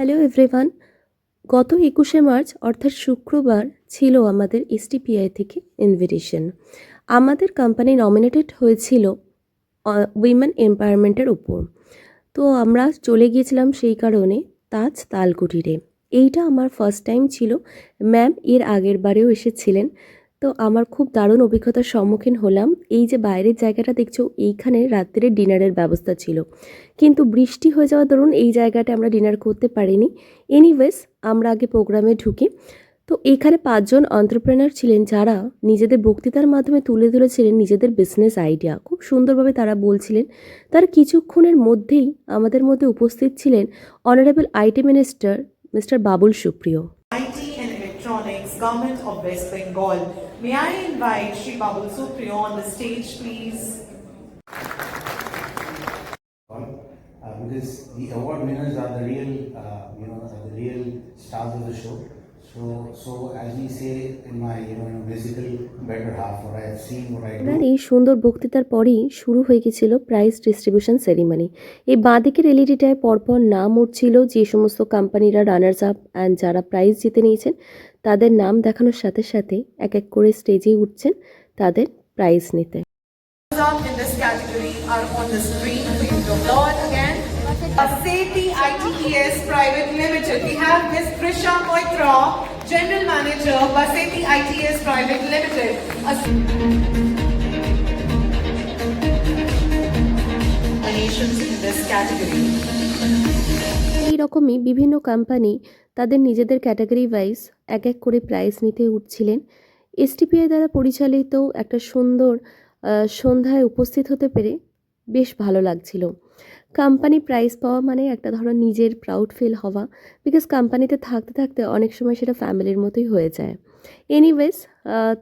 Hello everyone. গত ২১শে March অর্থাৎ শুক্রবার ছিল আমাদের এসটিপিআই থেকে ইনভিটেশন। আমাদের কোম্পানি নমিনেটেড হয়েছিল উইমেন এম্পাওয়ারমেন্টের উপর। তো আমরা চলে গিয়েছিলাম সেই কারণে তাজ তালকুটিরে। এইটা আমার ফার্স্ট টাইম ছিল। ম্যাম এর আগের বারেও এসেছিলেন। তো আমার খুব দারুণ অভিজ্ঞতার সম্মুখীন হলাম। এই যে বাইরের জায়গাটা দেখছো, এইখানে রাত্রে ডিনারের ব্যবস্থা ছিল, কিন্তু বৃষ্টি হয়ে যাওয়ার দরুন এই জায়গাটা আমরা ডিনার করতে পারিনি। এনিওয়েজ, আমরা আগে প্রোগ্রামে ঢুকি। তো এখানে ৫ জন এন্টারপ্রেনার ছিলেন যারা নিজেদের বক্তৃতার মাধ্যমে তুলে ধরেছিলেন নিজেদের বিজনেস আইডিয়া। খুব সুন্দরভাবে তারা বলছিলেন। তার কিছুক্ষণের মধ্যেই আমাদের মধ্যে উপস্থিত ছিলেন honourable IT minister mister Babul Supriyo. IT and Electronics, Government of West Bengal. May I invite Shri Babul Supriyo on the stage, please? Because the award winners are the real, are the real stars of the show. So as we say in my, basically better half, what I have seen, what I do. এই সুন্দর বক্তৃতার পরেই শুরু হয়ে গেছিল prize distribution ceremony. এই বাঁদিকের এলইডিটায় পরপর নাম উঠছিল যে সমস্ত কোম্পানিরা রানার্স আপ অ্যান্ড যারা প্রাইজ জিতে নিয়েছেন তাদের নাম দেখানোর সাথে সাথে এক এক করে স্টেজে উঠছেন তাদের প্রাইজ নিতে। In this category are on the screen. Please applaud again. Baseti ITES Private Limited. We have Ms. Trisha Moitra, General Manager, Baseti ITES Private Limited. Nations in this category. এই রকমই বিভিন্ন কোম্পানি তাদের নিজেদের category wise এক এক করে prize নিতে উঠছিলেন। এসটিপিআই দ্বারা পরিচালিত একটা সুন্দর সন্ধ্যায় উপস্থিত হতে পেরে বেশ ভালো লাগছিল। কোম্পানি প্রাইজ পাওয়া মানে একটা ধরো নিজের প্রাউড ফিল হওয়া, বিকজ কোম্পানিতে থাকতে থাকতে অনেক সময় সেটা ফ্যামিলির মতোই হয়ে যায়। এনিওয়েজ,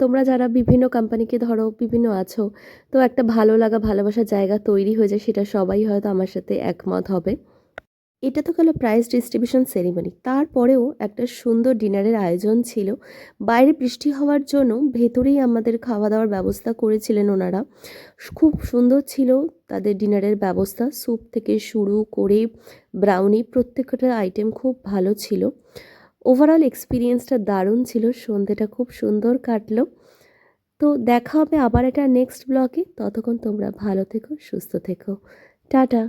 তোমরা যারা বিভিন্ন কোম্পানিকে ধরো বিভিন্ন আছো, তো একটা ভালো লাগা ভালোবাসার জায়গা তৈরি হয়ে যায়, সেটা সবাই হয়তো আমার সাথে একমত হবে। এটা তো গেল প্রাইজ ডিস্ট্রিবিউশন সেরিমনি। তারপরেও একটা সুন্দর ডিনারের আয়োজন ছিল। বাইরে বৃষ্টি হওয়ার জন্য ভেতরেই আমাদের খাওয়া দাওয়ার ব্যবস্থা করেছিলেন ওনারা। খুব সুন্দর ছিল তাদের ডিনারের ব্যবস্থা। স্যুপ থেকে শুরু করে ব্রাউনি, প্রত্যেকটা আইটেম খুব ভালো ছিল। ওভারঅল এক্সপিরিয়েন্সটা দারুণ ছিল। সন্ধেটা খুব সুন্দর কাটলো। তো দেখা হবে আবার একটা নেক্সট ব্লগে। ততক্ষণ তোমরা ভালো থেকো, সুস্থ থেকো। টাটা।